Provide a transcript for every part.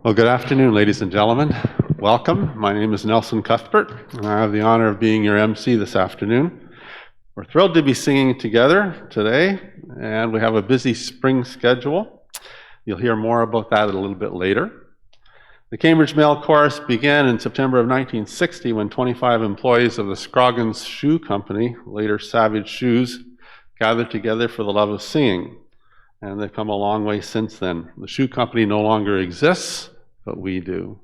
Well, good afternoon, ladies and gentlemen. Welcome. My name is Nelson Cuthbert, and I have the honor of being your MC this afternoon. We're thrilled to be singing together today, and we have a busy spring schedule. You'll hear more about that a little bit later. The Cambridge Male Chorus began in September of 1960 when 25 employees of the Scroggins Shoe Company, later Savage Shoes, gathered together for the love of singing. And they've come a long way since then. The shoe company no longer exists, but we do.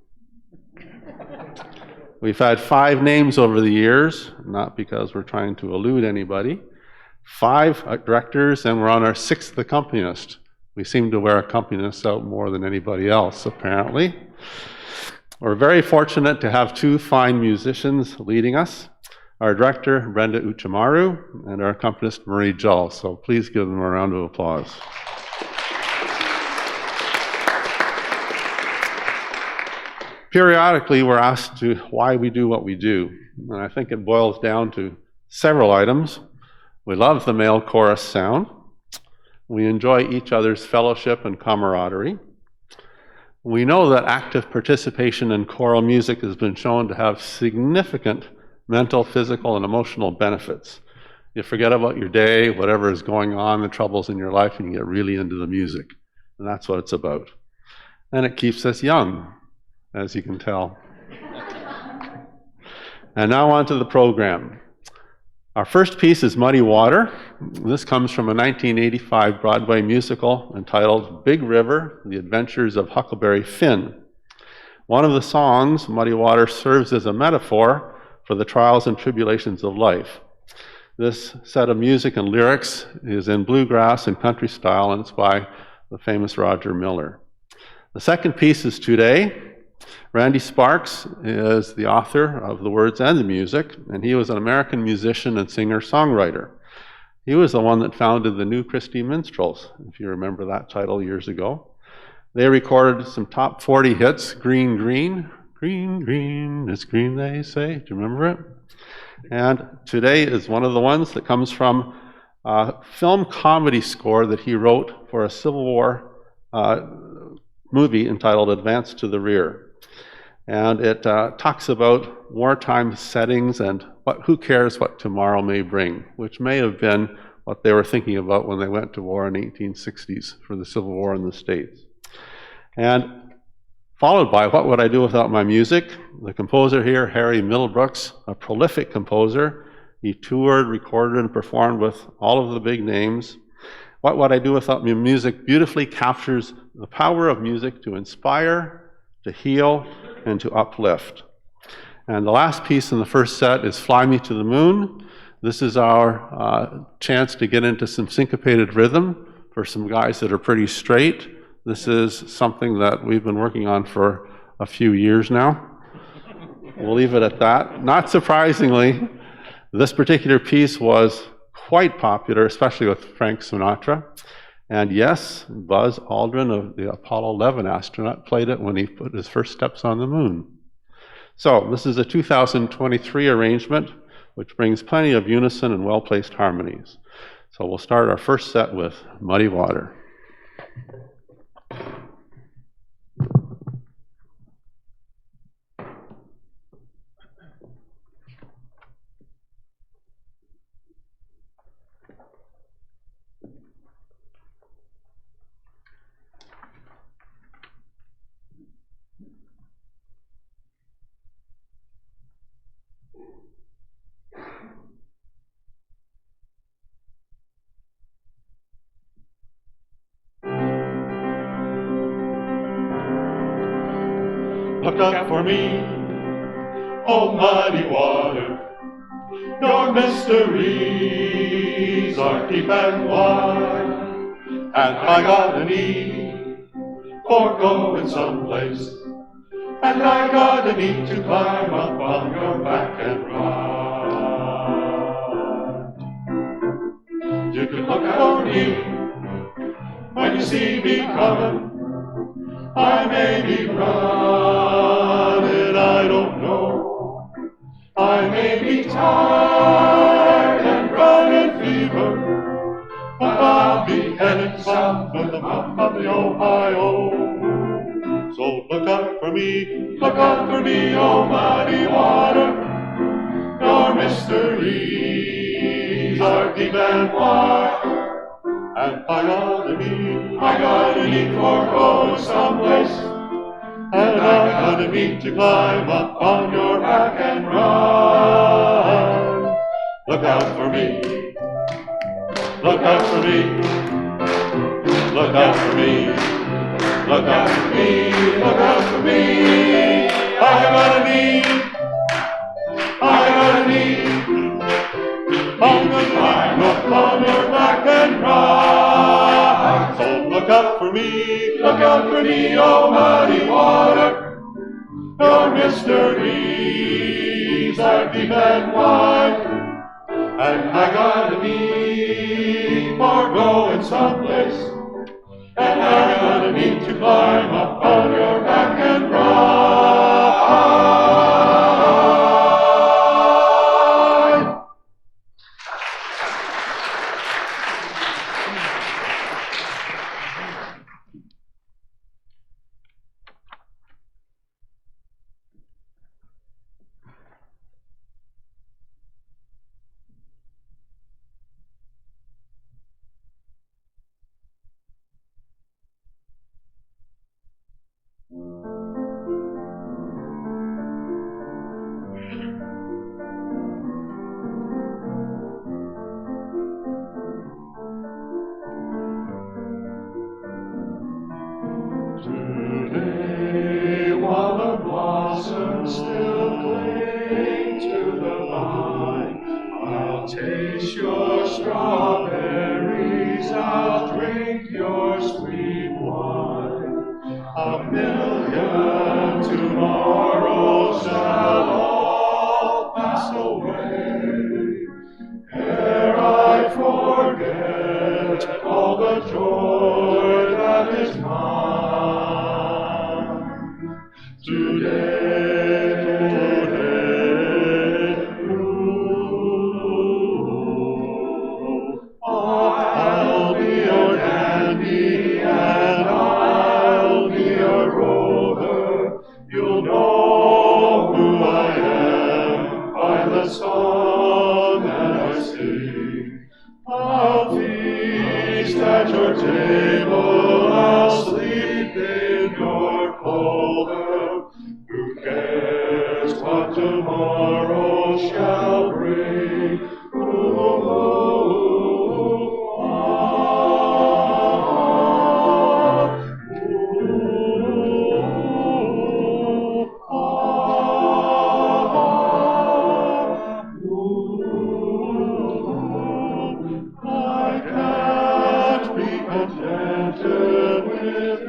We've had 5 names over the years, not because we're trying to elude anybody. 5 directors, and we're on our 6th accompanist. We seem to wear accompanists out more than anybody else, apparently. We're very fortunate to have 2 fine musicians leading us. Our director, Brenda Uchamaru, and our accompanist, Marie Jull. So please give them a round of applause. Periodically, we're asked why we do what we do, and I think it boils down to several items. We love the male chorus sound. We enjoy each other's fellowship and camaraderie. We know that active participation in choral music has been shown to have significant mental, physical, and emotional benefits. You forget about your day, whatever is going on, the troubles in your life, and you get really into the music. And that's what it's about. And it keeps us young, as you can tell. And now on to the program. Our first piece is Muddy Water. This comes from a 1985 Broadway musical entitled Big River, The Adventures of Huckleberry Finn. One of the songs, Muddy Water, serves as a metaphor for the trials and tribulations of life. This set of music and lyrics is in bluegrass and country style, and it's by the famous Roger Miller. The second piece is Today. Randy Sparks is the author of the words and the music, and he was an American musician and singer-songwriter. He was the one that founded the New Christy Minstrels, if you remember that title years ago. They recorded some top 40 hits, Green, Green, Green, Green, it's green they say. Do you remember it? And Today is one of the ones that comes from a film comedy score that he wrote for a Civil War movie entitled Advance to the Rear. And it talks about wartime settings and who cares what tomorrow may bring, which may have been what they were thinking about when they went to war in the 1860s for the Civil War in the States. And followed by What Would I Do Without My Music? The composer here, Harry Middlebrooks, a prolific composer. He toured, recorded, and performed with all of the big names. What Would I Do Without My Music beautifully captures the power of music to inspire, to heal, and to uplift. And the last piece in the first set is Fly Me to the Moon. This is our chance to get into some syncopated rhythm for some guys that are pretty straight. This is something that we've been working on for a few years now. We'll leave it at that. Not surprisingly, this particular piece was quite popular, especially with Frank Sinatra. And yes, Buzz Aldrin of the Apollo 11 astronaut played it when he put his first steps on the moon. So this is a 2023 arrangement, which brings plenty of unison and well-placed harmonies. So we'll start our first set with Muddy Water. Look up for me, oh muddy water, your mysteries are deep and wide, and I got a need for going someplace, and I got a need to climb up on your back and ride. You can look for me when you see me coming. I may be running, I don't know. I may be tired and running fever, but I'll be headed south for the mouth of the Ohio. So look for me, look out for me, oh muddy water. Your mysteries are deep and wide, and I got a need for going someplace, and I got a need to climb up on your back and ride. Look out for me, look out for me, look out for me, look out for me, look out for me. I got a need, I got a need. I'm gonna climb up on your back and ride. So look out for me, oh muddy water. Your mysteries are deep and wide, and I got a need for going someplace, and I got a need to climb up on your back and ride. Today, while the blossoms still cling to the vine, I'll taste your strawberries, I'll drink your sweet wine. A million tomorrows shall all pass away, ere I forget all the joy that is mine. Today, I'll be your dandy and I'll be your rover. You'll know who I am by the song that I sing. I'll feast at your table, I'll sleep in your clover. Who cares what tomorrow shall bring? I can't be contented with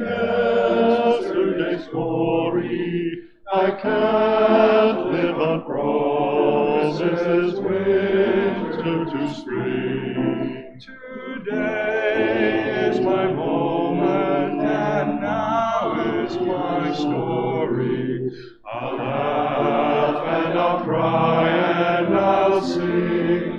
yesterday's glory. I can't live on promises, winter to spring. Today is my moment, and now is my story. I'll laugh and I'll cry and I'll sing.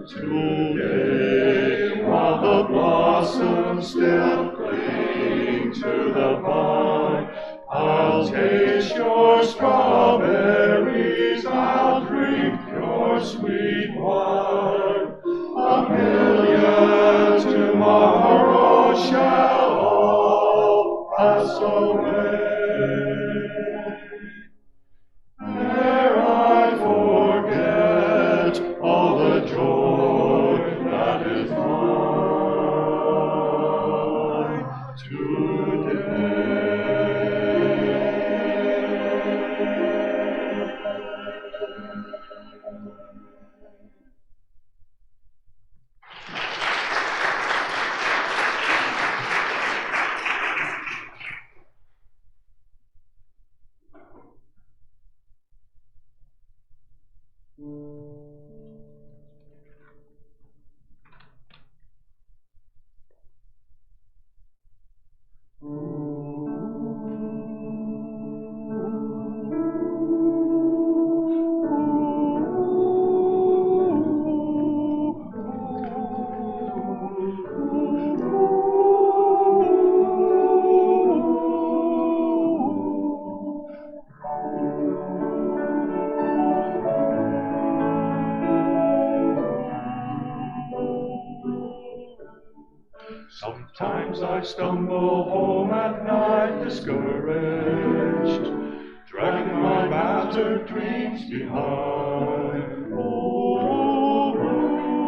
Today, while the blossoms still cling to the vine, I'll taste your strawberries, I'll drink your sweet wine. A million tomorrows shall all pass away, ere I forget all the joy that is mine today. Sometimes I stumble home at night discouraged, dragging my battered dreams behind. Oh,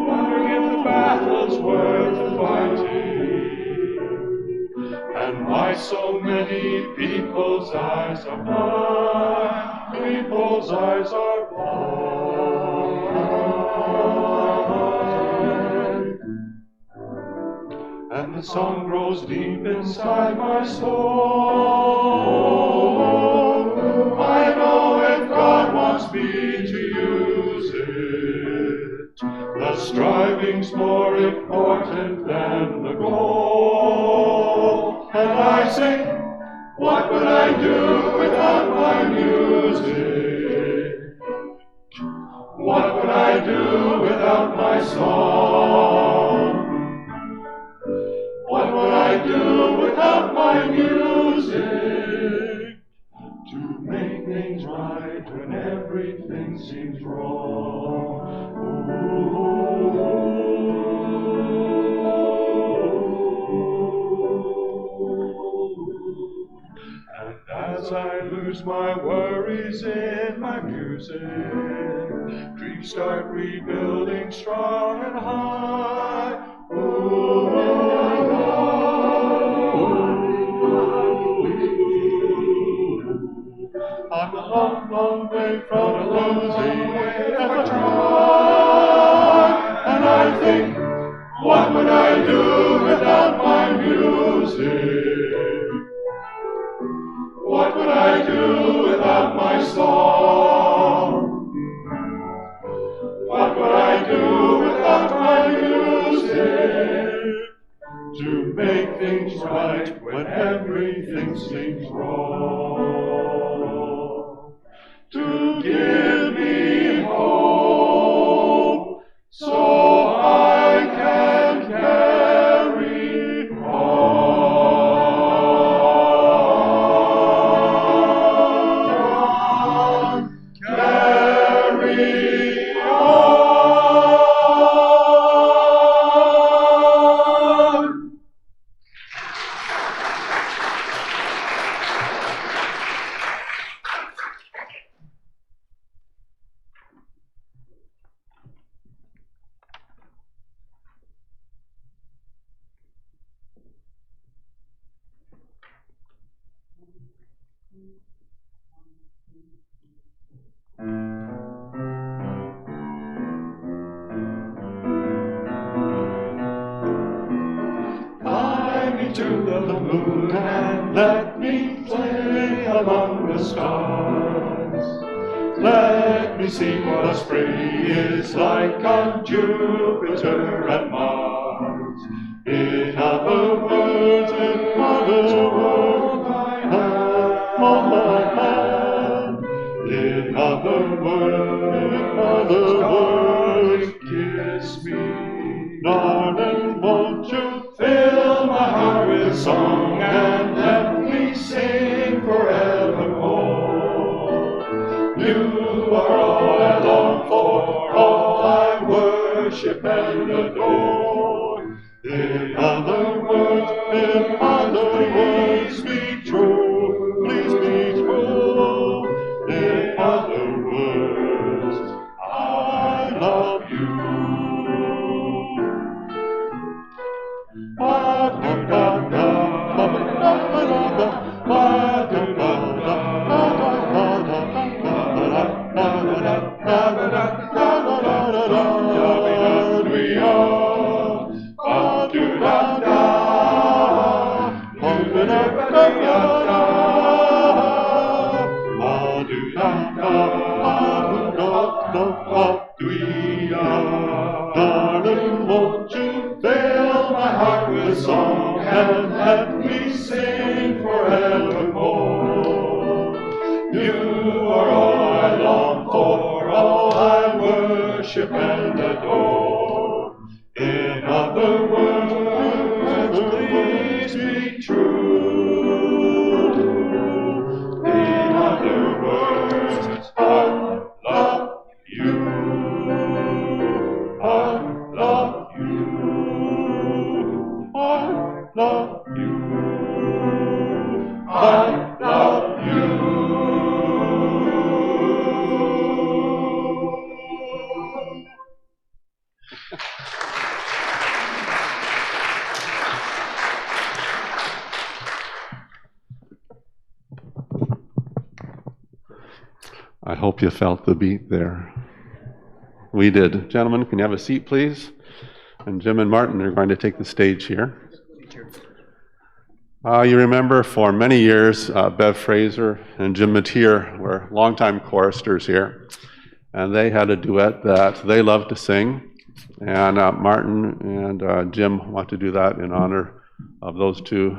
wondering if the battle's worth fighting, and why so many people's eyes are blind. People's eyes are blind. And the song grows deep inside my soul. I know if God wants me to use it, the striving's more important than the goal. And I sing, what would I do without my music? What would I do without my song? What would I do without my music? To make things right when everything seems wrong. And as I lose my worries in my music, dreams start rebuilding strong and high. I'm a long, long way from a losing if I try. And I think, what would I do without my music? What would I do without my song? What would I do without my music? To make things right when everything seems wrong. To give me hope so I can carry on. Carry on. Fly me to the moon and let me play among the stars. Let me see what spring is like on Jupiter and Mars. In other words, hold my hand. In other words, kiss me. Darling, won't you fill my heart with song and let me sing forevermore. You are all I long for, all I worship and adore. In other words, be true, please be true. In other words, I love you. Darling, won't you fill my heart with song and let me sing forevermore. You are all I long for, all I worship and adore. In other words, please be true. In other words, I love you. I love you. I love love you. I love you. I hope you felt the beat there. We did. Gentlemen, can you have a seat, please? And Jim and Martin are going to take the stage here. You remember for many years, Bev Fraser and Jim Mateer were longtime choristers here. And they had a duet that they loved to sing. And Martin and Jim want to do that in honor of those two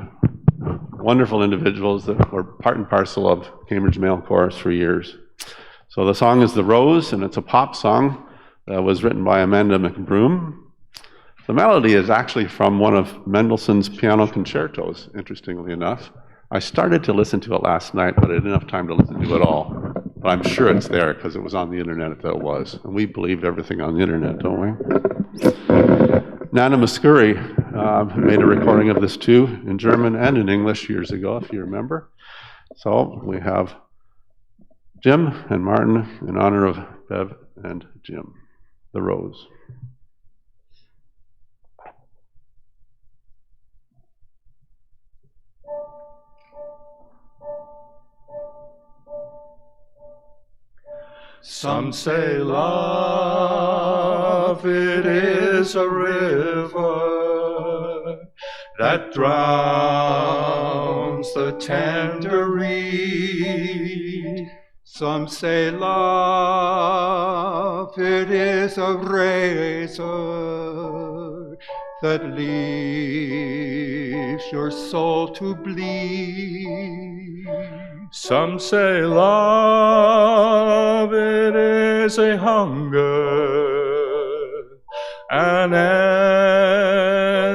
wonderful individuals that were part and parcel of Cambridge Male Chorus for years. So the song is The Rose, and it's a pop song that was written by Amanda McBroom. The melody is actually from one of Mendelssohn's piano concertos, interestingly enough. I started to listen to it last night, but I didn't have time to listen to it all. But I'm sure it's there because it was on the internet that it was. And we believe everything on the internet, don't we? Nana Muscuri made a recording of this too, in German and in English years ago, if you remember. So we have Jim and Martin in honor of Bev and Jim. The Rose. Some say love, it is a river that drowns the tender reed. Some say love, it is a razor that leaves your soul to bleed. Some say love, it is a hunger, an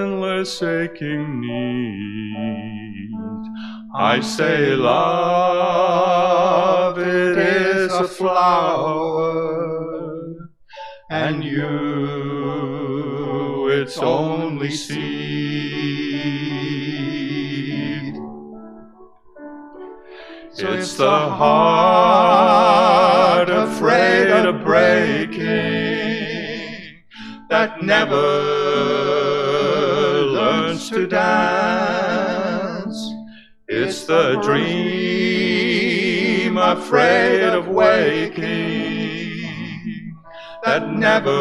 endless aching need. I say love, it is a flower, and you, its only seed. It's the heart afraid of breaking that never learns to dance. It's the dream afraid of waking that never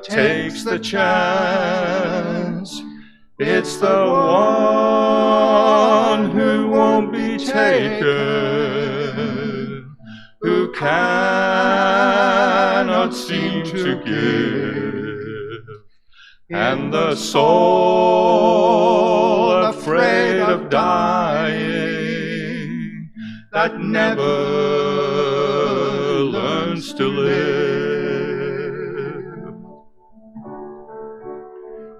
takes the chance. It's the one who won't be taken, who cannot seem to give, and the soul afraid of dying that never learns to live.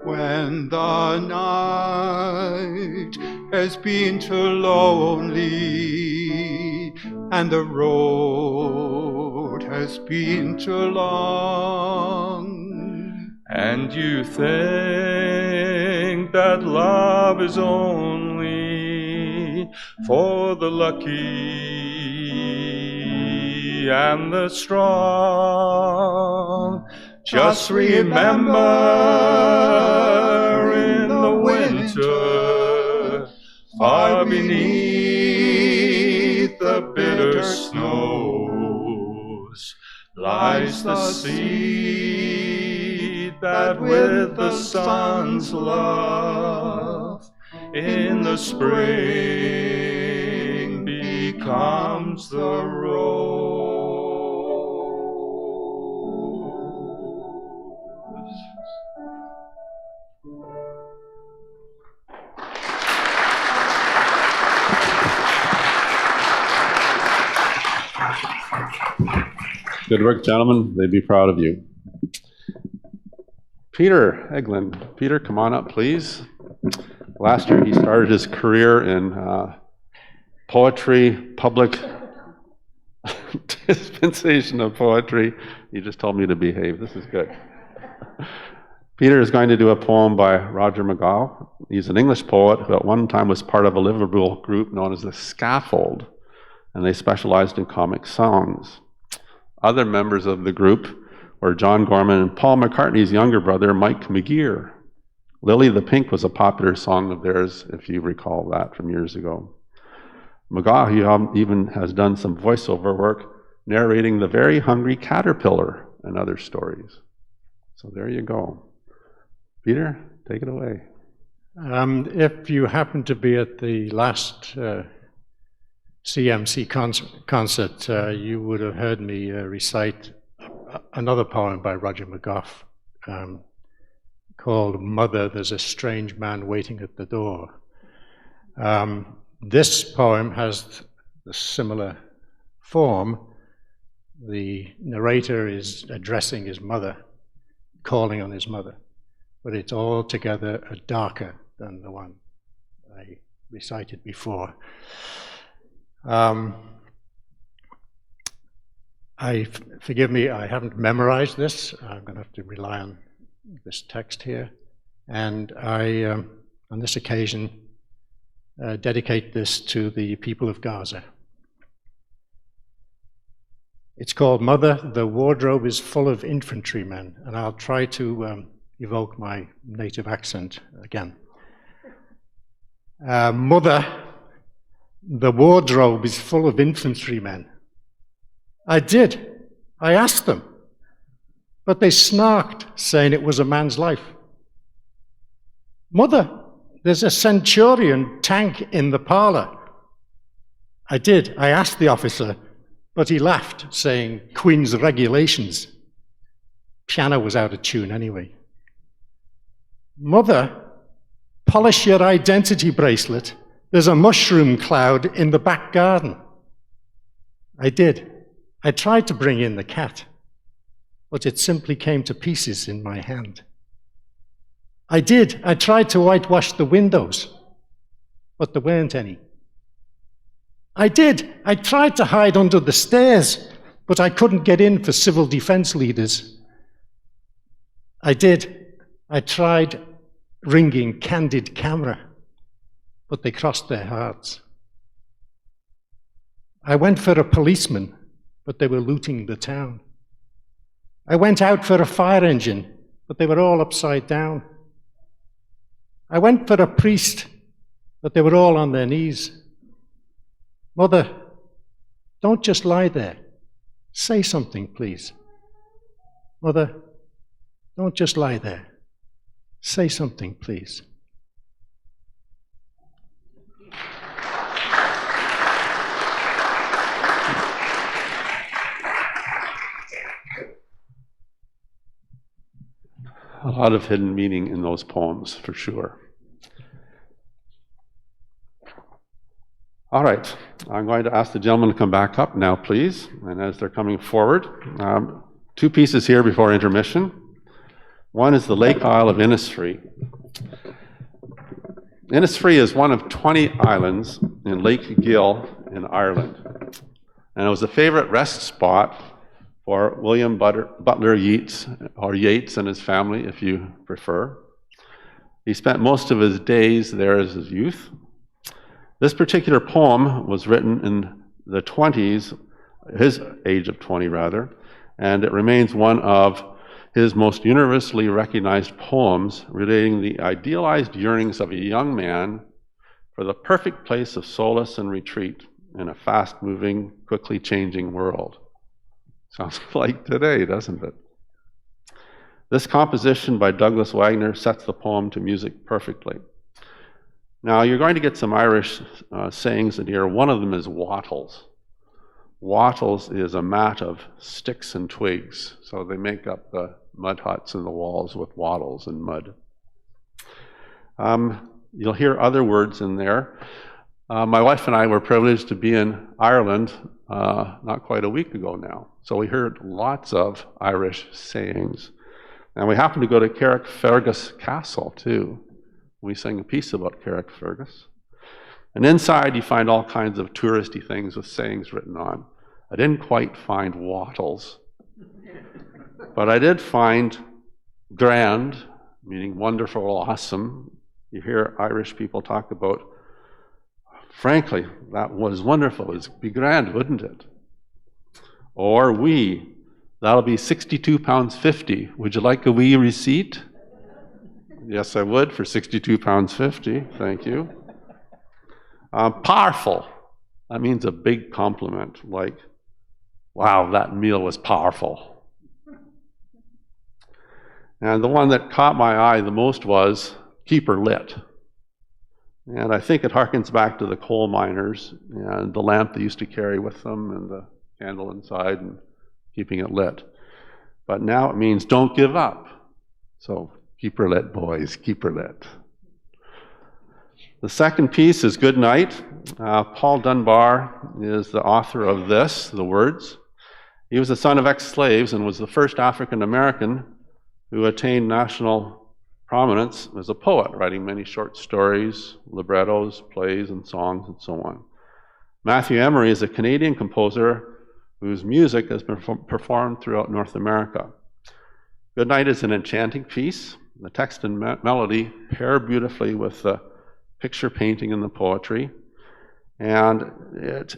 When the night has been too lonely and the road has been too long, and you think that love is only for the lucky and the strong, just remember in the winter, far beneath the bitter snows, lies the seed that with the sun's love in the spring becomes the rose. Good work, gentlemen. They'd be proud of you. Peter Eglin. Peter, come on up, please. Last year, he started his career in poetry, public dispensation of poetry. He just told me to behave. This is good. Peter is going to do a poem by Roger McGough, He's an English poet who at one time was part of a Liverpool group known as the Scaffold, and they specialized in comic songs. Other members of the group were John Gorman and Paul McCartney's younger brother, Mike McGear. Lily the Pink was a popular song of theirs, if you recall that from years ago. McGaw even has done some voiceover work narrating The Very Hungry Caterpillar and other stories. So there you go. Peter, take it away. If you happen to be at the last CMC concert, you would have heard me recite another poem by Roger McGough called Mother, There's a Strange Man Waiting at the Door. This poem has a similar form. The narrator is addressing his mother, calling on his mother, but it's altogether darker than the one I recited before. Forgive me, I haven't memorized this. I'm going to have to rely on this text here. And I, on this occasion, dedicate this to the people of Gaza. It's called Mother, the Wardrobe is Full of Infantrymen, and I'll try to evoke my native accent again. Mother, the wardrobe is full of infantrymen. I did. I asked them. But they snarked, saying it was a man's life. Mother, there's a Centurion tank in the parlor. I did. I asked the officer, but he laughed, saying, Queen's regulations. Piano was out of tune anyway. Mother, polish your identity bracelet. There's a mushroom cloud in the back garden. I did. I tried to bring in the cat, but it simply came to pieces in my hand. I did. I tried to whitewash the windows, but there weren't any. I did. I tried to hide under the stairs, but I couldn't get in for civil defense leaders. I did. I tried ringing Candid Camera, but they crossed their hearts. I went for a policeman, but they were looting the town. I went out for a fire engine, but they were all upside down. I went for a priest, but they were all on their knees. Mother, don't just lie there. Say something, please. Mother, don't just lie there. Say something, please. A lot of hidden meaning in those poems, for sure. All right, I'm going to ask the gentlemen to come back up now, please. And as they're coming forward, two pieces here before intermission. One is the Lake Isle of Innisfree. Innisfree is one of 20 islands in Lake Gill in Ireland. And it was a favorite rest spot for William Butler Yeats, or Yeats and his family, if you prefer. He spent most of his days there as his youth. This particular poem was written in the 20s, his age of 20 rather, and it remains one of his most universally recognized poems relating the idealized yearnings of a young man for the perfect place of solace and retreat in a fast-moving, quickly changing world. Sounds like today, doesn't it? This composition by Douglas Wagner sets the poem to music perfectly. Now, you're going to get some Irish sayings in here. One of them is wattles. Wattles is a mat of sticks and twigs, so they make up the mud huts and the walls with wattles and mud. You'll hear other words in there. My wife and I were privileged to be in Ireland not quite a week ago now, so we heard lots of Irish sayings. And we happened to go to Carrickfergus Castle, too. We sang a piece about Carrickfergus. And inside you find all kinds of touristy things with sayings written on. I didn't quite find wattles, but I did find grand, meaning wonderful or awesome, You hear Irish people talk about, frankly, that was wonderful. It'd be grand, wouldn't it? Or we, that'll be £62.50. Would you like a wee receipt? Yes, I would, for £62.50. Thank you. Powerful. That means a big compliment, like, wow, that meal was powerful. And the one that caught my eye the most was keep her lit. And I think it harkens back to the coal miners and the lamp they used to carry with them and the candle inside and keeping it lit. But now it means don't give up. So keep her lit, boys, keep her lit. The second piece is Good Night. Paul Dunbar is the author of this, the words. He was the son of ex-slaves and was the first African American who attained national prominence as a poet, writing many short stories, librettos, plays, and songs, and so on. Matthew Emery is a Canadian composer whose music has been performed throughout North America. Good Night is an enchanting piece. The text and melody pair beautifully with the picture painting and the poetry. And it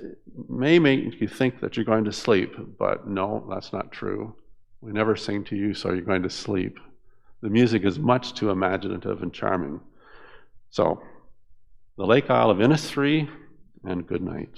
may make you think that you're going to sleep, but no, that's not true. We never sing to you so you're going to sleep. The music is much too imaginative and charming. So, The Lake Isle of Innisfree and Good Night.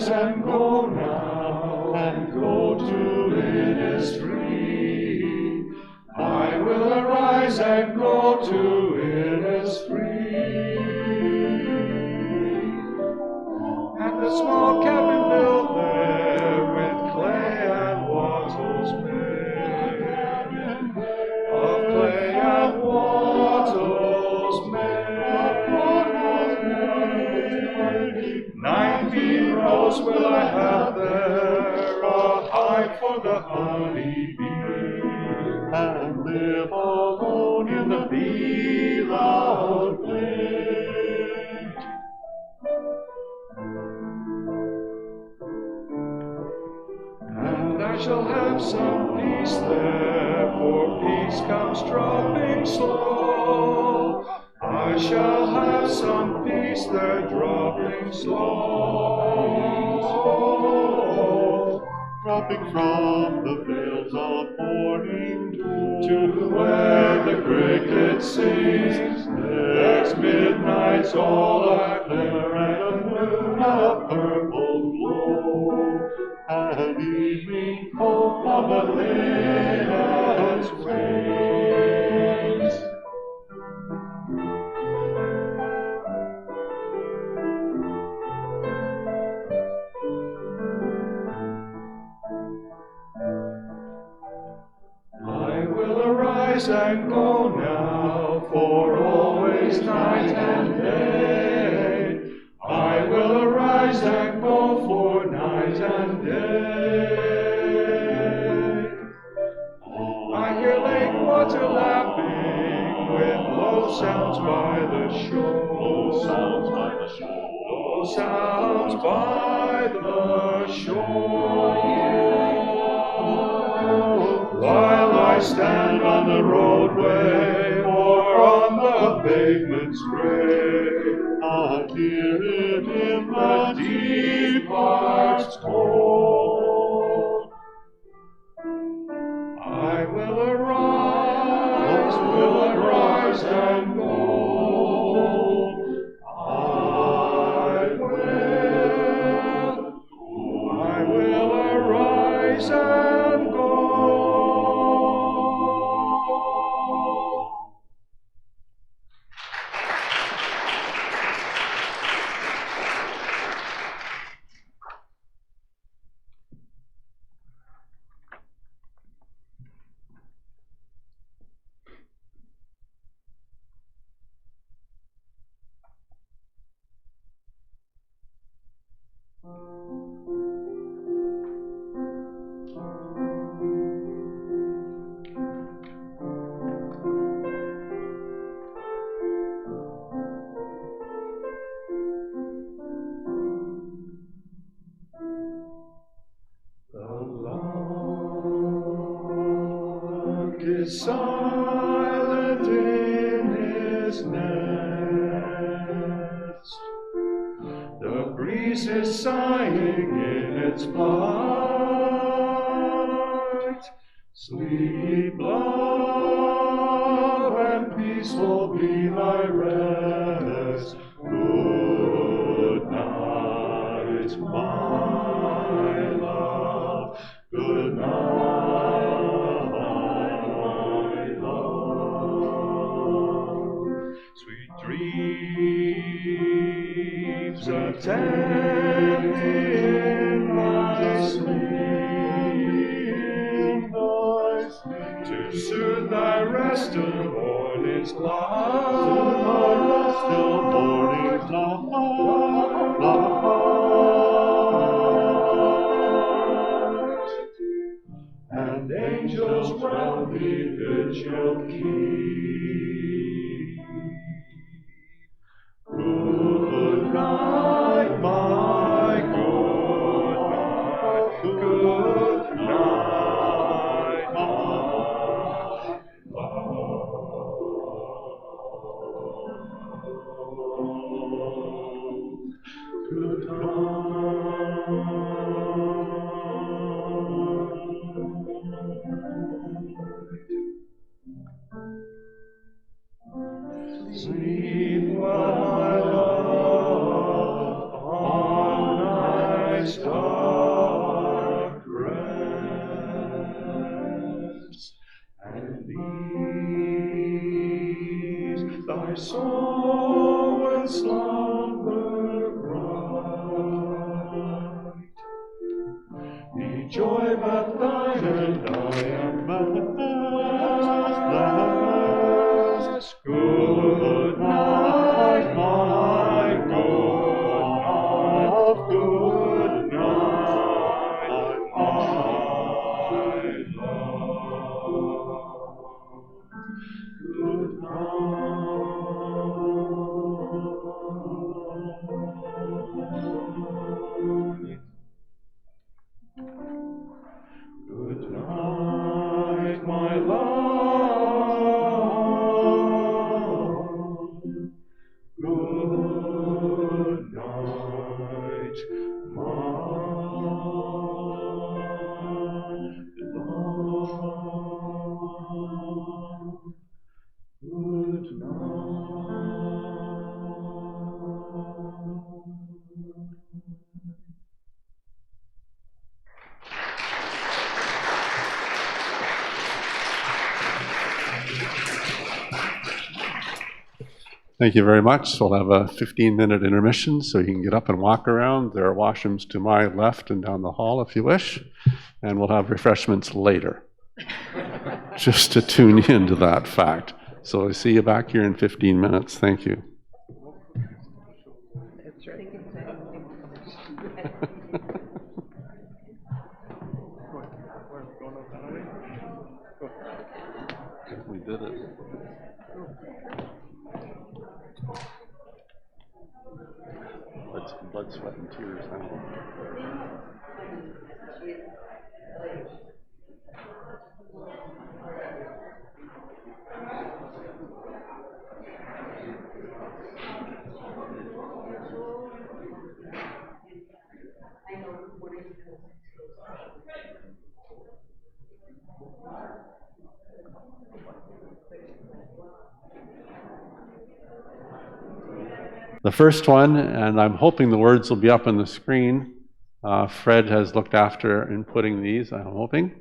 And go now, and go to Innisfree. I will arise and go to Innisfree. And the small cabin built there with clay and wattles made, of clay and wattles made. 9 feet rows will I have there, a hive for the honeybee, and live alone in the bee-loud glade. And I shall have some peace there, for peace comes dropping slow. I shall have some peace there, dropping slow, dropping from the veils of morning to where the cricket sings. There's midnight's all a glare and a moon a purple glow, and evening folk on the linnet's wings. And go now, for always night and day. I will arise and go for night and day. I hear lake water lapping with low sounds by the shore. Low sounds by the shore. Low sounds by the shore. While I stand on the roadway or on the pavement's gray, I hear it in the deep heart's core. I will arise and go. I will arise and go. is silent in his nest. The breeze is sighing in its flight. Sleep, love, and peaceful be thy rest. Good night, my love. Good night, my love. Sweet dreams attend thee in thy sleep, to soothe thy rest till morning's light, till morning's light. And angels round thee vigil keep. Good night, my good night, good night, my love. Good night. Sleep well, my love, on night's dark rest, and these thy soul will slumber bright. Be joy but thine, and I am blessed. Good night, my good night. Good night, my love. Good night. Good night, my love. Good night, my love. Good night. Thank you very much. We'll have a 15-minute intermission so you can get up and walk around. There are washrooms to my left and down the hall if you wish, and we'll have refreshments later, just to tune in to that fact. So I see you back here in 15 minutes. Thank you. We did it. Blood, sweat, and tears now. The first one, and I'm hoping the words will be up on the screen. Fred has looked after inputting these, I'm hoping.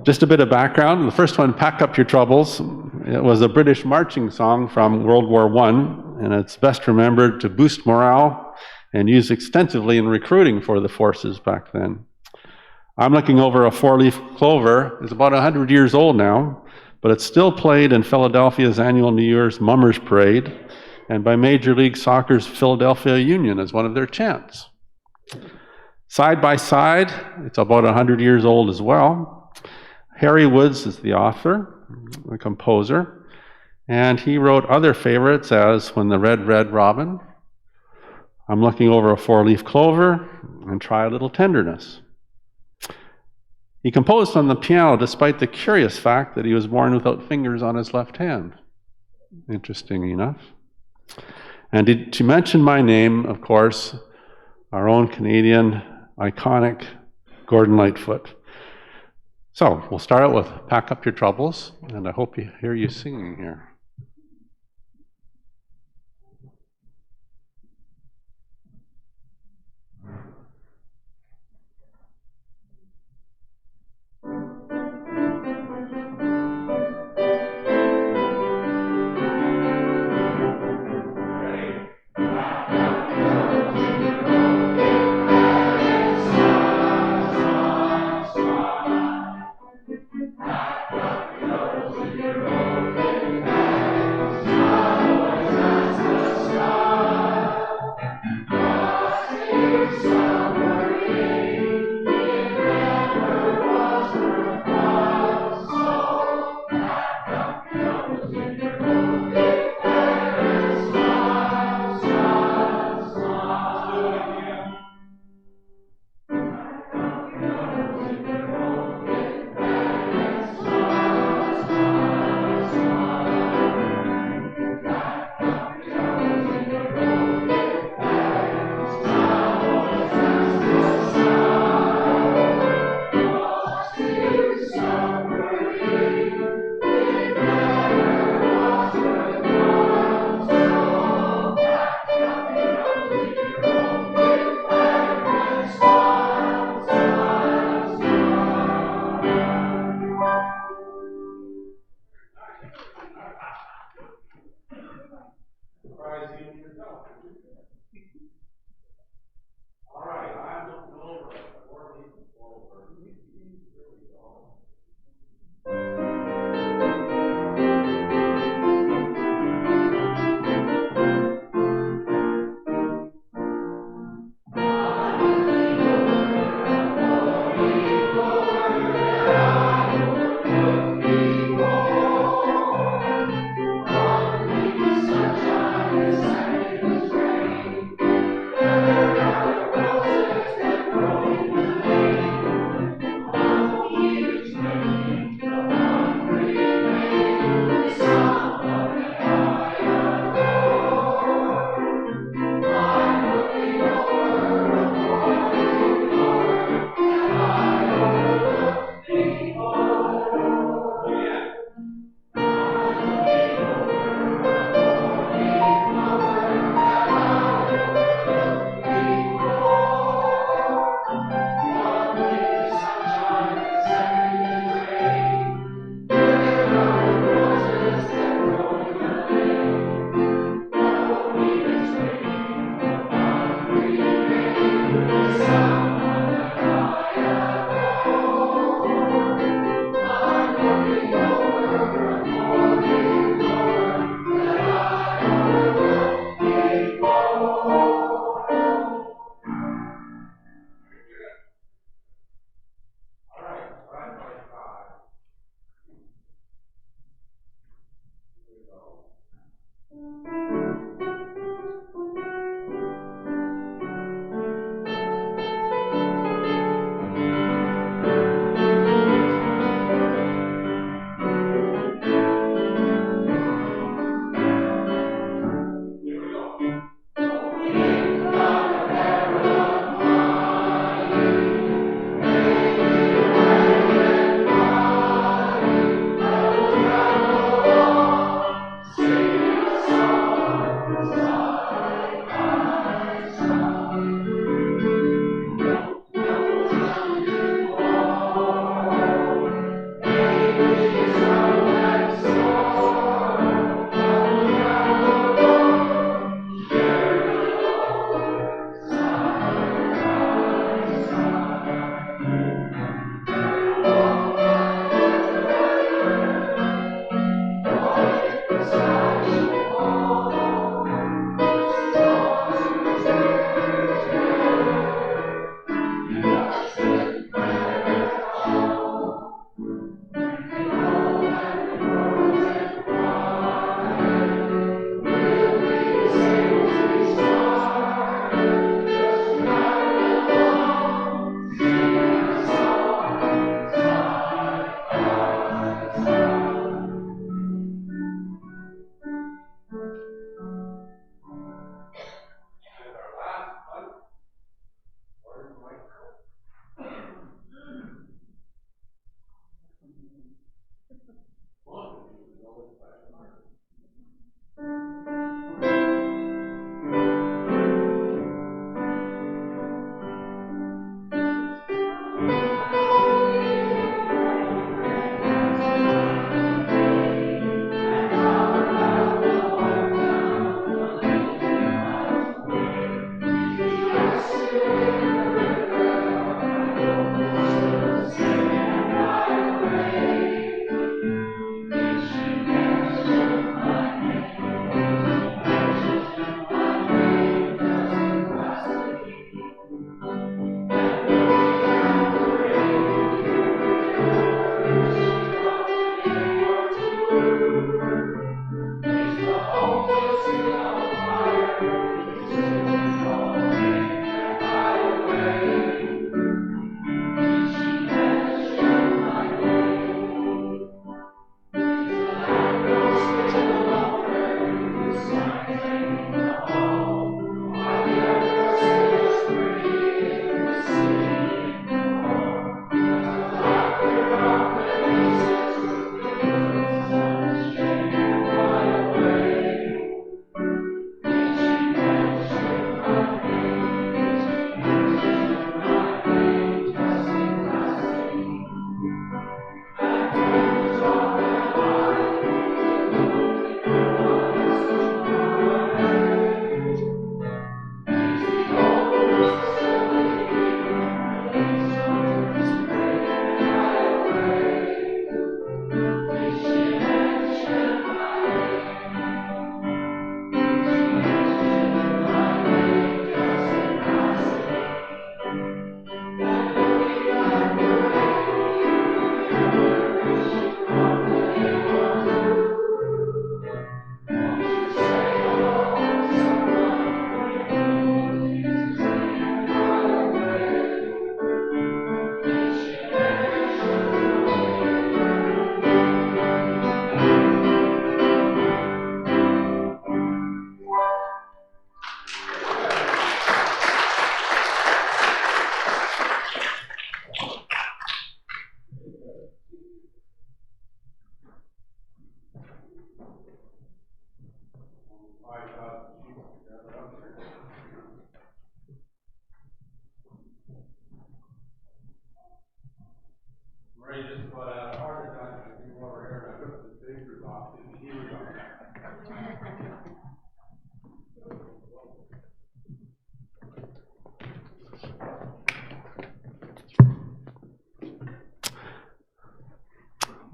Just a bit of background. The first one, Pack Up Your Troubles. It was a British marching song from World War I, and it's best remembered to boost morale and used extensively in recruiting for the forces back then. I'm looking over a four-leaf clover. It's about 100 years old now, but it's still played in Philadelphia's annual New Year's Mummers Parade, and by Major League Soccer's Philadelphia Union as one of their chants. Side by Side, it's about 100 years old as well. Harry Woods is the author, the composer, and he wrote other favorites as When the Red, Red Robin, I'm Looking Over a Four-Leaf Clover, and Try a Little Tenderness. He composed on the piano despite the curious fact that he was born without fingers on his left hand. Interesting enough. And to mention my name, of course, our own Canadian iconic Gordon Lightfoot. So we'll start out with Pack Up Your Troubles, and I hope you hear you singing here.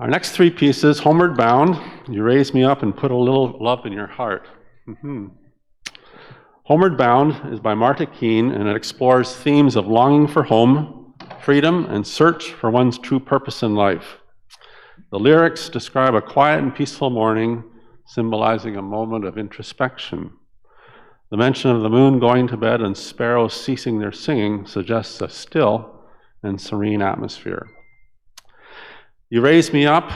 Our next three pieces, Homeward Bound, You Raise Me Up and Put a Little Love in Your Heart. Homeward Bound is by Marta Keene, and it explores themes of longing for home, freedom, and search for one's true purpose in life. The lyrics describe a quiet and peaceful morning, symbolizing a moment of introspection. The mention of the moon going to bed and sparrows ceasing their singing suggests a still and serene atmosphere. You Raise Me Up,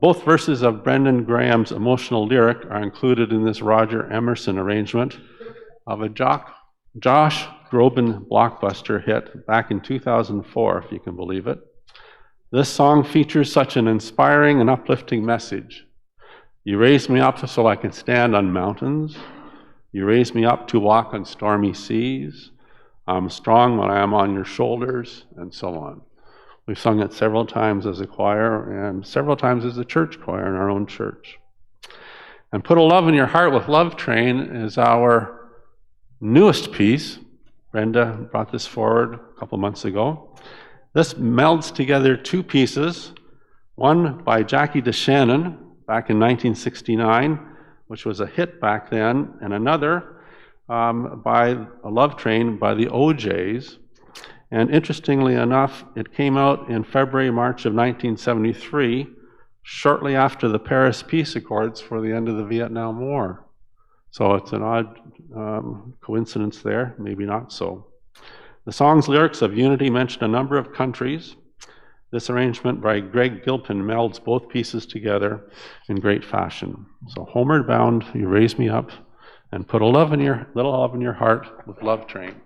both verses of Brendan Graham's emotional lyric are included in this Roger Emerson arrangement of a Josh Groban blockbuster hit back in 2004, if you can believe it. This song features such an inspiring and uplifting message. You raise me up so I can stand on mountains. You raise me up to walk on stormy seas. I'm strong when I am on your shoulders, and so on. We've sung it several times as a choir and several times as a church choir in our own church. And Put a Love in Your Heart with Love Train is our newest piece. Brenda brought this forward a couple months ago. This melds together two pieces, one by Jackie DeShannon back in 1969, which was a hit back then, and another by A Love Train by the OJs. And interestingly enough, it came out in February, March of 1973, shortly after the Paris Peace Accords for the end of the Vietnam War. So it's an odd coincidence there, maybe not so. The song's lyrics of unity mention a number of countries. This arrangement by Greg Gilpin melds both pieces together in great fashion. So Homeward Bound, You Raise Me Up, and Put a Little Love in Your Heart with Love Train.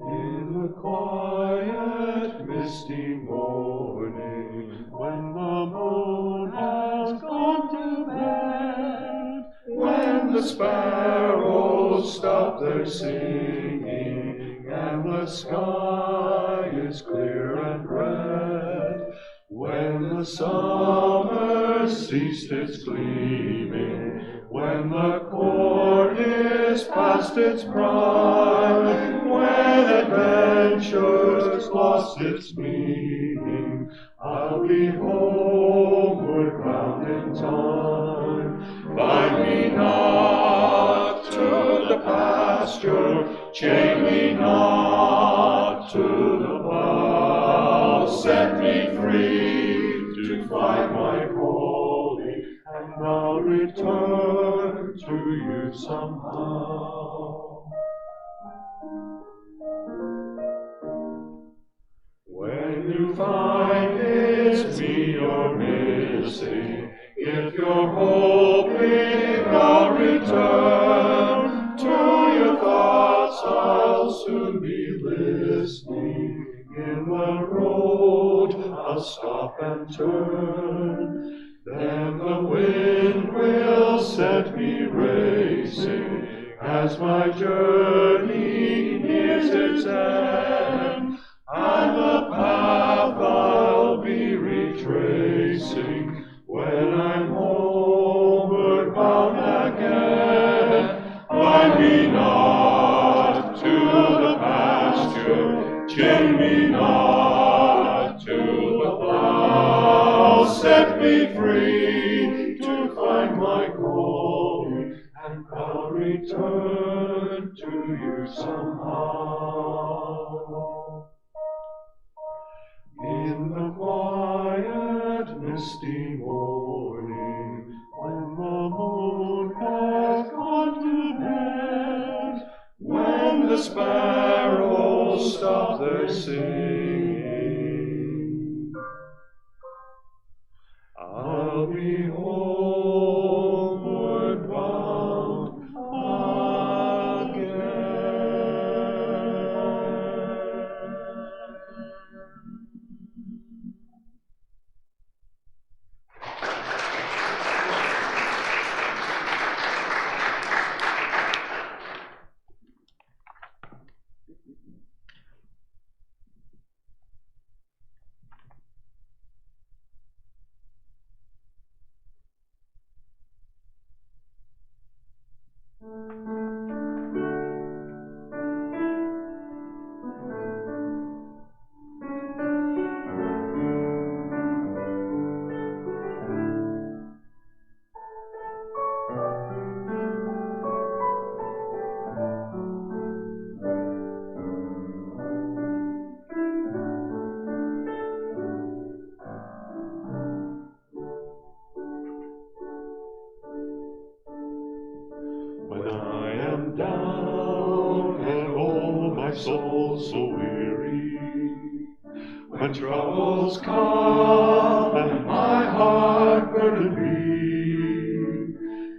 In the quiet, misty morning, when the moon has gone to bed, when the sparrows stop their singing, and the sky is clear and red, when the summer ceased its gleaming, when the corn is past its prime, when adventure's lost its meaning, I'll be homeward bound in time. Bind me not to the pasture, chain me not to the plow, set me free to find my calling, and I'll return to you somehow. When you find it's me you're missing, if you're hoping I'll return, to your thoughts I'll soon be listening. In the road I'll stop and turn, then the wind will set me racing, as my journey nears its end, and the path I'll be retracing when I'm homeward bound again. Bind me not to the pasture, chain me not to the plow, set me free to find my calling, and I'll return to you somehow. In the quiet, misty morning, when the moon has gone to bed, when the sparrows stop their singing, I'll be homeward bound again. When troubles come and my heart burden me,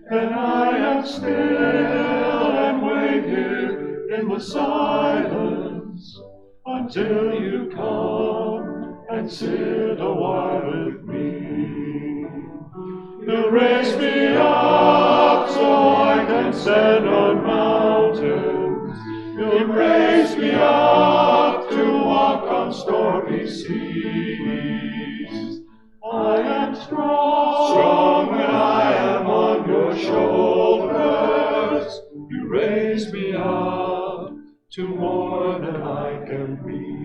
then I am still and wait here in the silence until you come and sit a while with me. You raise me up so I can stand on mountains. You raise me up to walk on stormy seas. I am strong when I am on your shoulders. You raise me up to more than I can be.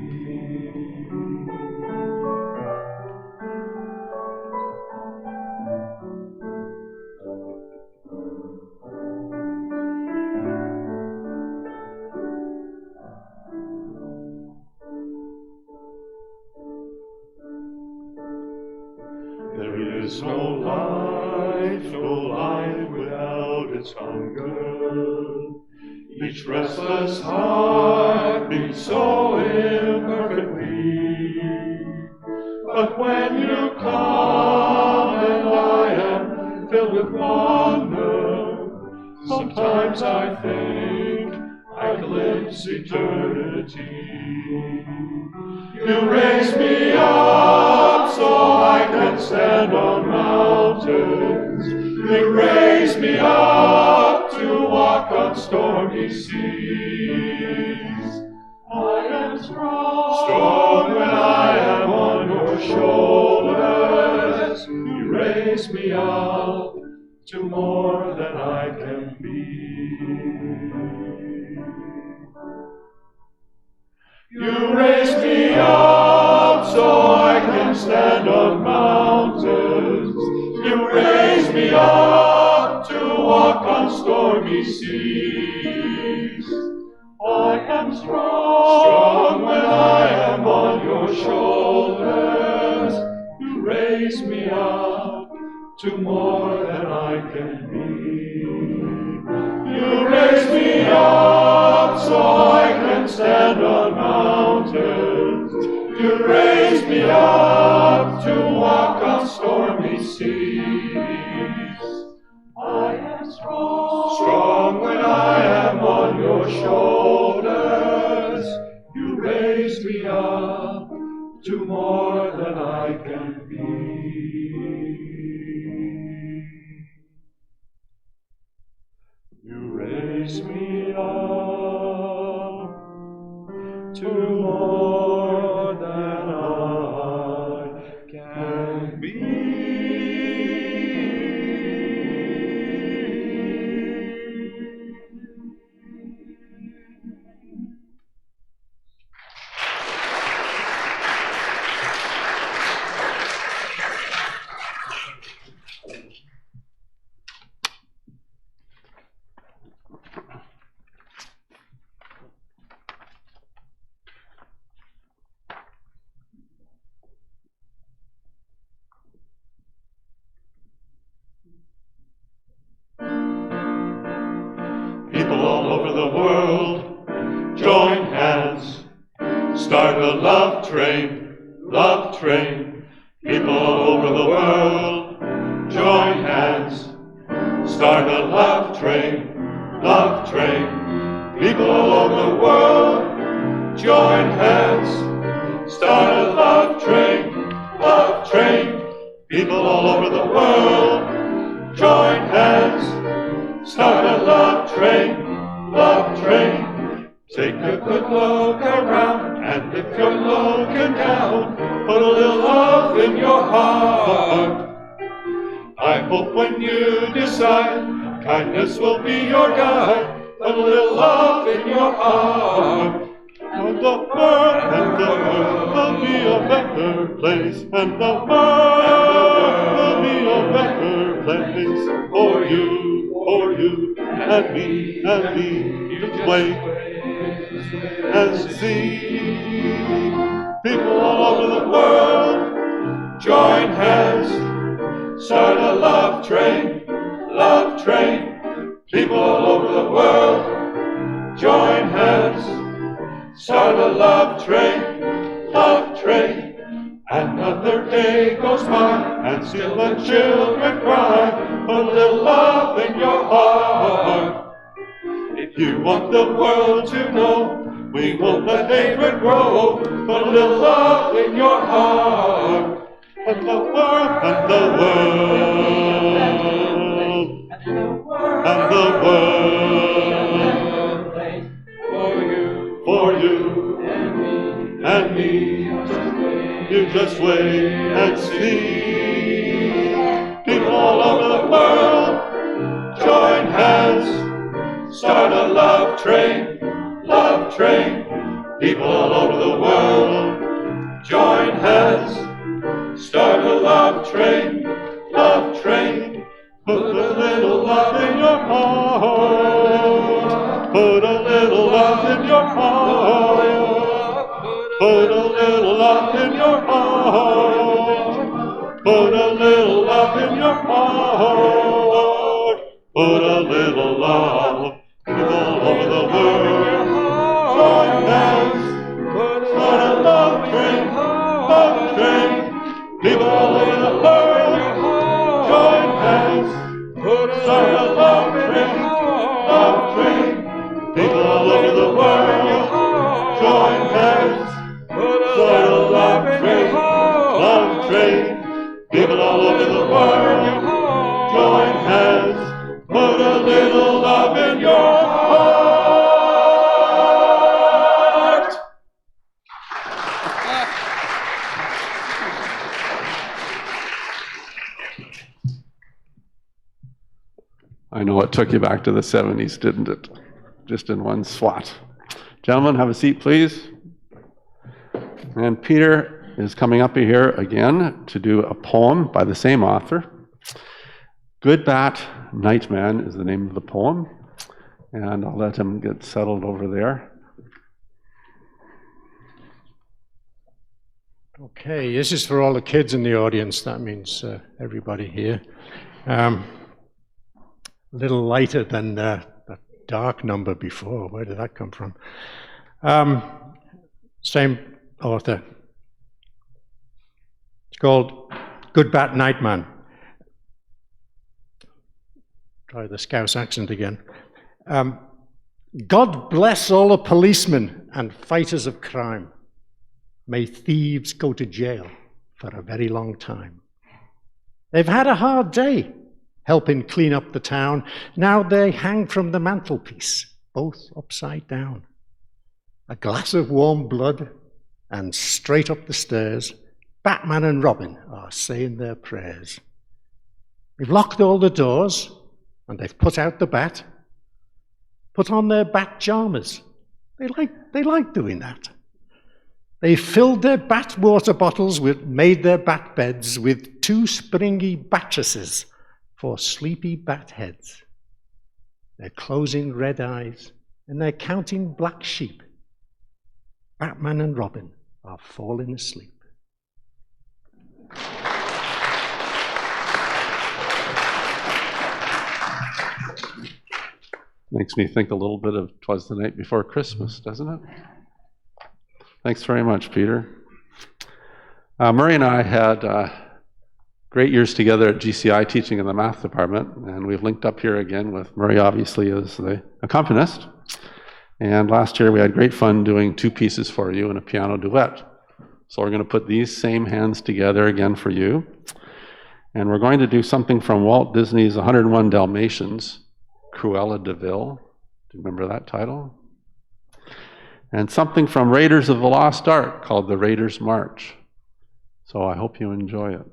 There is no life without its hunger. Each restless heart beats so imperfectly. But when you come and I am filled with wonder, sometimes I think I glimpse eternity. You raise me up so I can stand on mountains. You raise me up to walk on stormy seas. I am strong when I am on your shoulders. You raise me up to more than I can be. You raise me up so I can stand on mountains. You raise me up to walk on stormy seas. I am strong when I am on your shoulders. You raise me up to more than I can be. You raise me up so I can stand on mountains. You raise me up to walk on stormy seas. I am strong when I am on your shoulders. You raise me up to more than I can be. You raise me up to more than I can be. People all over the world, join hands, start a love train, love train. People all over the world, join hands, start a love train, love train. People all over the world, join hands, start a love train, love train. People all over the world, join hands, start a love train, love train. Take a good look around, and if you're looking down, put a little love in your heart. I hope when you decide, kindness will be your guide. Put a little love in your heart. And the world will be a better place, and the world will be a better place for you, and me, to play and see. People all over the world, join hands, start a love train, love train. People all over the world, join hands, start a love train, love train. Another day goes by, and still the children cry, put a little love in your heart. If you want the world to know, we won't let hatred grow, put a little love in your heart. And the world, and the world, and the world, for you and me, you just wait and see. People all over the world, join hands, start a love train, love train. People all over the world, join hands, start a love train, love train. Put a little love in your heart. Put a little love in your heart. Put a little love in your heart. Put a little love in your heart. Put a little love. People all over the world, join hands. Start a love train, love train. People all over the world, join hands. Start a love train, love train. People all over the world, join hands. Start a love train, love train. People all over the world, join hands. Put a little love in your heart. I know it took you back to the 70s, didn't it? Just in one swat. Gentlemen, have a seat, please. And Peter is coming up here again to do a poem by the same author. Good Bat, Nightman is the name of the poem. And I'll let him get settled over there. Okay, this is for all the kids in the audience. That means everybody here. A little lighter than that dark number before. Where did that come from? Same author. It's called Good Bat Nightman. Try the Scouse accent again. God bless all the policemen and fighters of crime. May thieves go to jail for a very long time. They've had a hard day helping clean up the town. Now they hang from the mantelpiece, both upside down. A glass of warm blood, and straight up the stairs, Batman and Robin are saying their prayers. We've locked all the doors, and they've put out the bat, put on their bat pajamas. They like doing that. They filled their bat water bottles, made their bat beds with 2 springy mattresses for sleepy bat heads. They're closing red eyes, and they're counting black sheep. Batman and Robin are falling asleep. Makes me think a little bit of 'Twas the Night Before Christmas, doesn't it? Thanks very much, Peter. Murray and I had great years together at GCI teaching in the math department, and we've linked up here again with Murray, obviously, as the accompanist. And last year we had great fun doing 2 pieces for you and a piano duet. So we're going to put these same hands together again for you. And we're going to do something from Walt Disney's 101 Dalmatians, Cruella de Vil. Do you remember that title? And something from Raiders of the Lost Ark called The Raiders March. So I hope you enjoy it.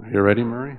Are you ready, Murray?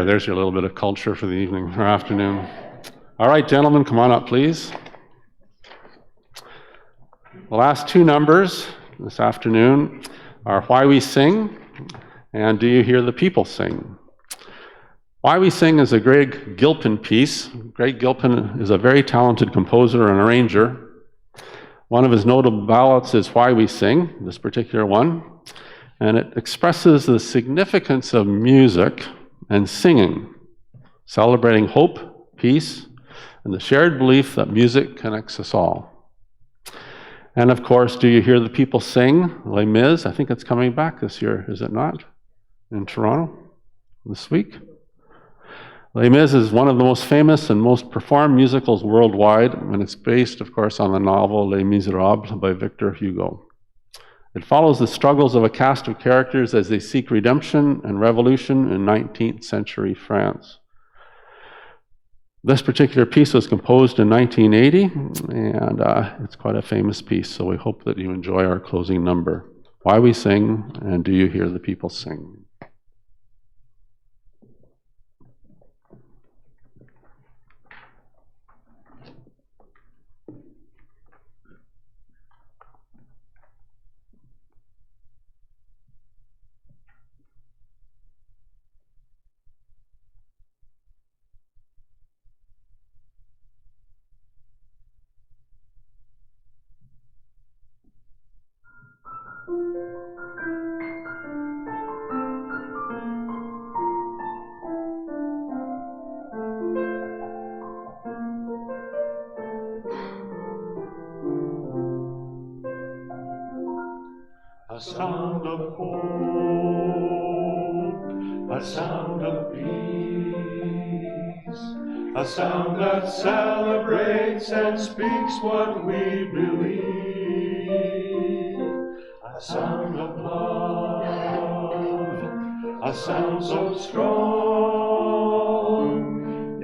There's your little bit of culture for the evening or afternoon. All right, gentlemen, come on up, please. The last two numbers this afternoon are Why We Sing and Do You Hear the People Sing? Why We Sing is a Greg Gilpin piece. Greg Gilpin is a very talented composer and arranger. One of his notable ballads is Why We Sing, this particular one, and it expresses the significance of music and singing, celebrating hope, peace, and the shared belief that music connects us all. And of course, Do You Hear the People Sing? Les Mis, I think it's coming back this year, is it not? In Toronto this week. Les Mis is one of the most famous and most performed musicals worldwide, and it's based, of course, on the novel Les Miserables by Victor Hugo. It follows the struggles of a cast of characters as they seek redemption and revolution in 19th century France. This particular piece was composed in 1980, and it's quite a famous piece, so we hope that you enjoy our closing number. Why We Sing, and Do You Hear the People Sing? A sound of hope, a sound of peace, a sound that celebrates and speaks what we believe, a sound of love, a sound so strong.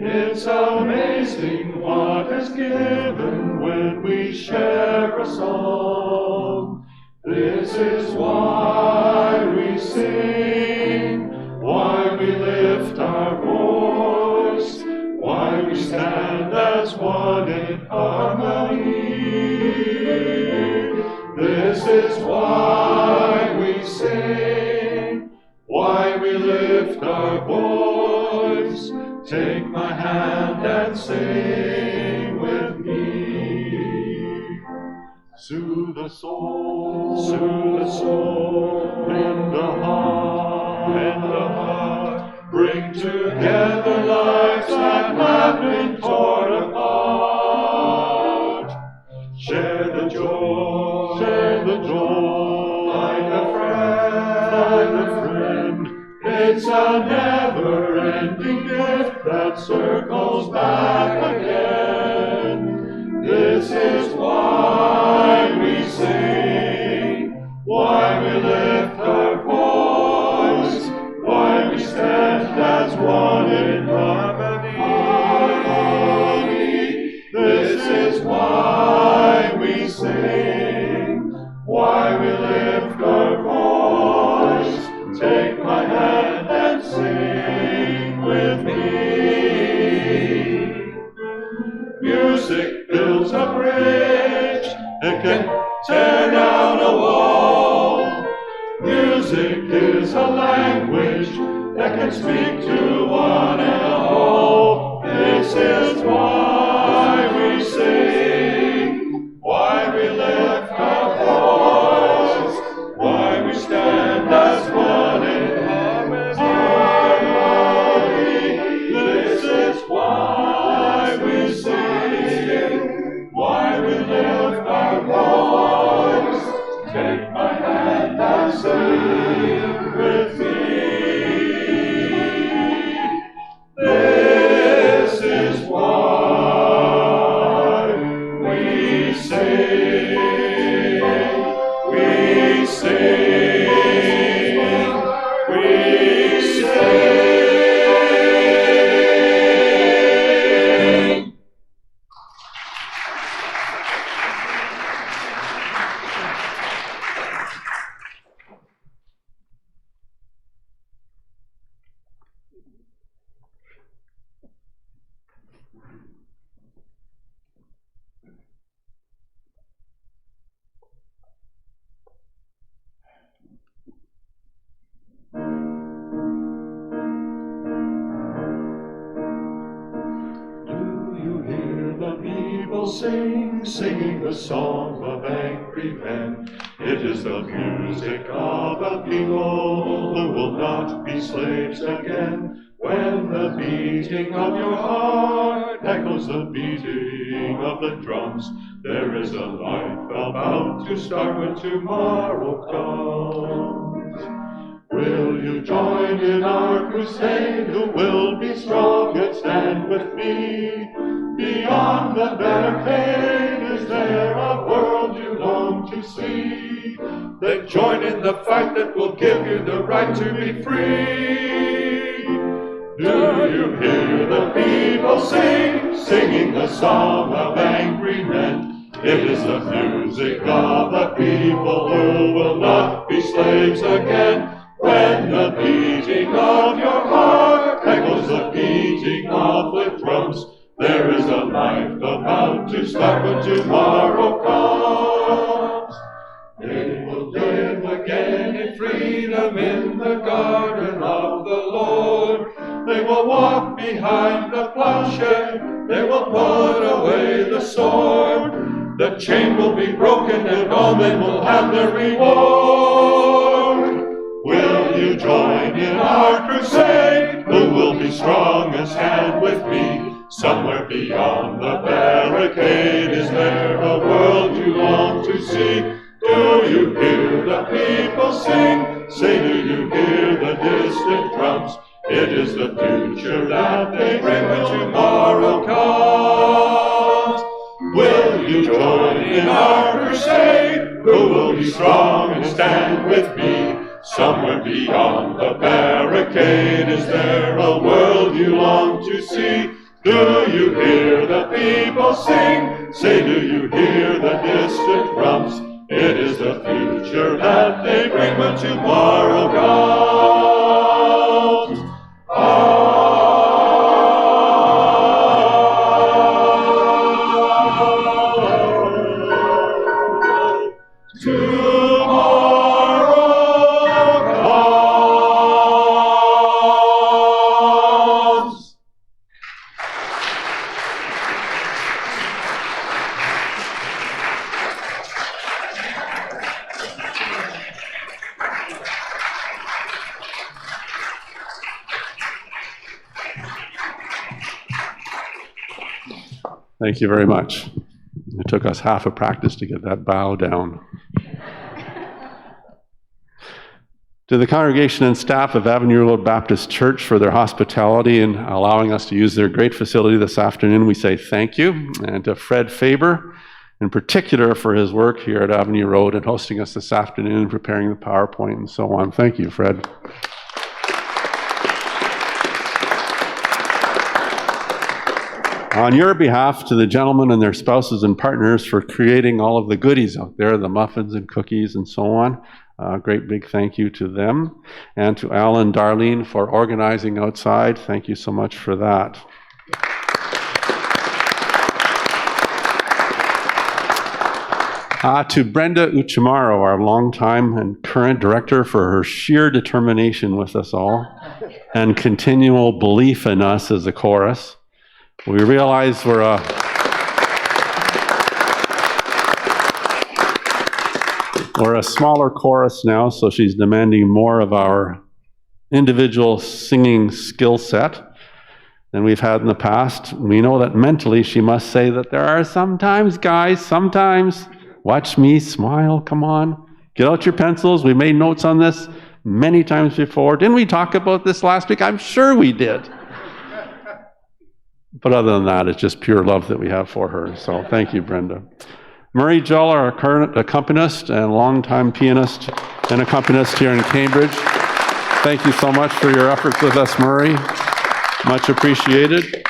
It's amazing what is given when we share a song. This is why we sing, why we lift our voice, why we stand as one in harmony. This is why we sing, why we lift our voice. Take my hand and sing with me. Soothe the soul, mend the heart, bring together lives that have been torn apart. Share the joy, find a friend. It's a never-ending gift that circles back again. This is why we sing, is why we sing, why we lift our voice. Take my hand and sing with me. Music builds a bridge, it can tear down a wall. Music is a language that can speak to one and all. This is why we sing, why we lift our voice, why we stand as one in harmony. This is why we sing, why we lift our voice. Take my hand and sing with me. This is why we sing, we sing, we sing. Sing, singing the song of angry men. It is the music of a people who will not be slaves again. When the beating of your heart echoes the beating of the drums, there is a life about to start when tomorrow comes. Will you join in our crusade? Who will be strong and stand with me? Beyond the barricade, is there a world you long to see? Then join in the fight that will give you the right to be free. Do you hear the people sing, singing the song of angry men? It is the music of a people who will not be slaves again. When the beating of your heart echoes the beating of the drums, there is a life about to start when tomorrow comes. They will live again in freedom in the garden of the Lord. They will walk behind the plowshare. They will put away the sword. The chain will be broken and all men will have their reward. Will you join in our crusade? Who will be strong and stand with me? Somewhere beyond the barricade, is there a world you long to see? Do you hear the people sing? Say, do you hear the distant drums? It is the future that they bring when tomorrow comes. Will you join in our crusade? Who will be strong and stand with me? Somewhere beyond the barricade, is there a world you long to see? Do you hear the people sing? Say, do you hear the distant drums? It is the future that they bring when tomorrow comes. Thank you very much. It took us half a practice to get that bow down. To the congregation and staff of Avenue Road Baptist Church for their hospitality and allowing us to use their great facility this afternoon, we say thank you. And to Fred Faber, in particular, for his work here at Avenue Road and hosting us this afternoon, preparing the PowerPoint and so on. Thank you, Fred. On your behalf, to the gentlemen and their spouses and partners for creating all of the goodies out there, the muffins and cookies and so on. Great big thank you to them. And to Al and Darlene for organizing outside. Thank you so much for that. To Brenda Uchimaro, our longtime and current director, for her sheer determination with us all and continual belief in us as a chorus. We realize we're a smaller chorus now, so she's demanding more of our individual singing skill set than we've had in the past. We know that mentally she must say that there are sometimes, guys, sometimes. Watch me smile, come on. Get out your pencils. We made notes on this many times before. Didn't we talk about this last week? I'm sure we did. But other than that, it's just pure love that we have for her. So thank you, Brenda. Murray Joel, our current accompanist and longtime pianist and accompanist here in Cambridge. Thank you so much for your efforts with us, Murray. Much appreciated.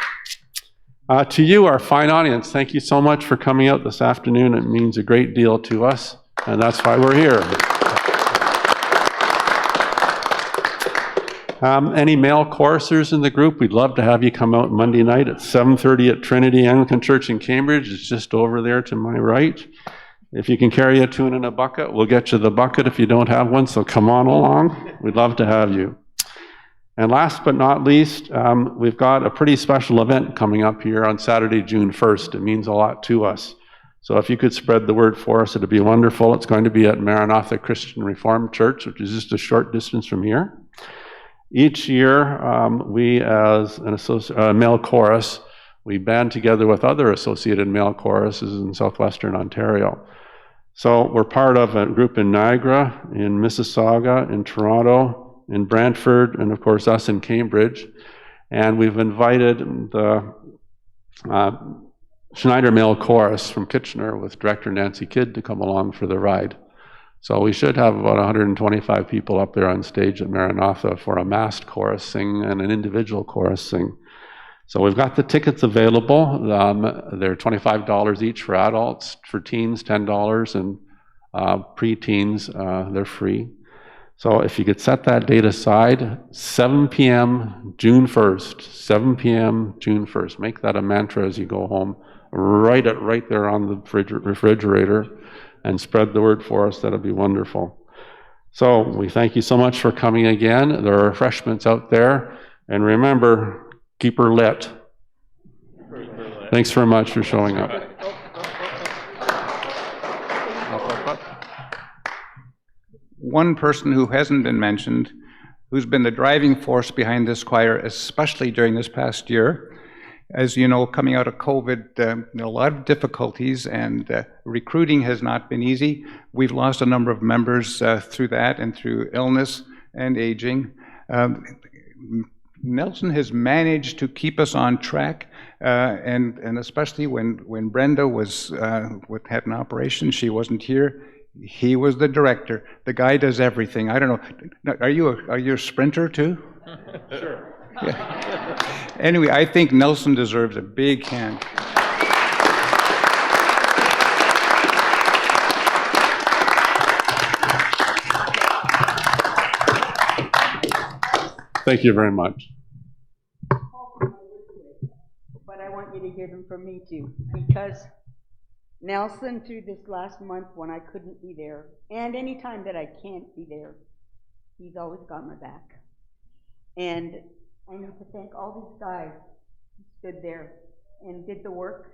To you, our fine audience, thank you so much for coming out this afternoon. It means a great deal to us, and that's why we're here. Any male choristers in the group, we'd love to have you come out Monday night at 7:30 at Trinity Anglican Church in Cambridge. It's just over there to my right. If you can carry a tune in a bucket, we'll get you the bucket if you don't have one, so come on along. We'd love to have you. And last but not least, we've got a pretty special event coming up here on Saturday, June 1st. It means a lot to us. So if you could spread the word for us, it'd be wonderful. It's going to be at Maranatha Christian Reformed Church, which is just a short distance from here. Each year, we as a male chorus, we band together with other associated male choruses in southwestern Ontario. So we're part of a group in Niagara, in Mississauga, in Toronto, in Brantford, and of course us in Cambridge. And we've invited the Schneider Male Chorus from Kitchener with director Nancy Kidd to come along for the ride. So we should have about 125 people up there on stage at Maranatha for a massed chorus sing and an individual chorus sing. So we've got the tickets available. They're $25 each for adults, for teens $10, and pre-teens they're free. So if you could set that date aside, 7 p.m. June 1st, 7 p.m. June 1st. Make that a mantra as you go home. Write it right there on the refrigerator and spread the word for us. That'll be wonderful. So we thank you so much for coming again. There are refreshments out there. And remember, keep her lit. Thanks very much for showing up. One person who hasn't been mentioned, who's been the driving force behind this choir, especially during this past year. As you know, coming out of COVID, a lot of difficulties, and recruiting has not been easy. We've lost a number of members through that and through illness and aging. Nelson has managed to keep us on track, and especially when Brenda had an operation, she wasn't here. He was the director. The guy does everything. I don't know. Are you a sprinter too? Sure. Yeah. Anyway, I think Nelson deserves a big hand. Thank you very much. But I want you to hear them from me too, because Nelson, through this last month when I couldn't be there, and any time that I can't be there, he's always got my back. And I need to thank all these guys who stood there and did the work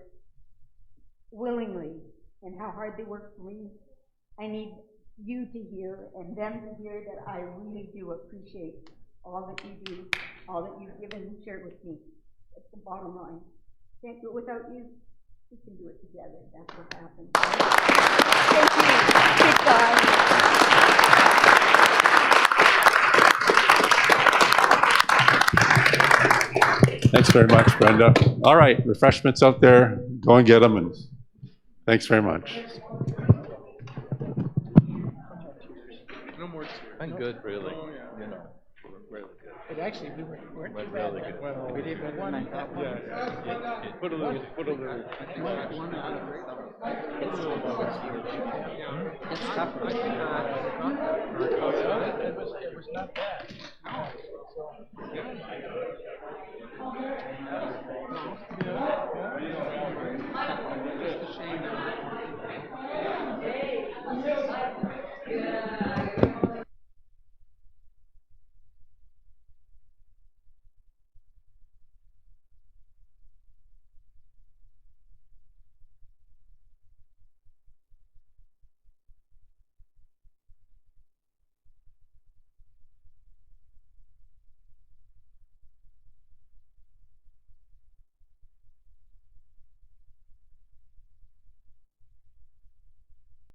willingly, and how hard they worked for me. I need you to hear and them to hear that I really do appreciate all that you do, all that you've given and shared with me. That's the bottom line. Can't do it without you. We can do it together. That's what happens. Thank you. Goodbye. Thanks very much, Brenda. All right, refreshments out there. Go and get them, and thanks very much. No more tears. I'm good, really. You know. But actually, we weren't too bad. We did better than I thought. Put a little. It's tough. It was not bad.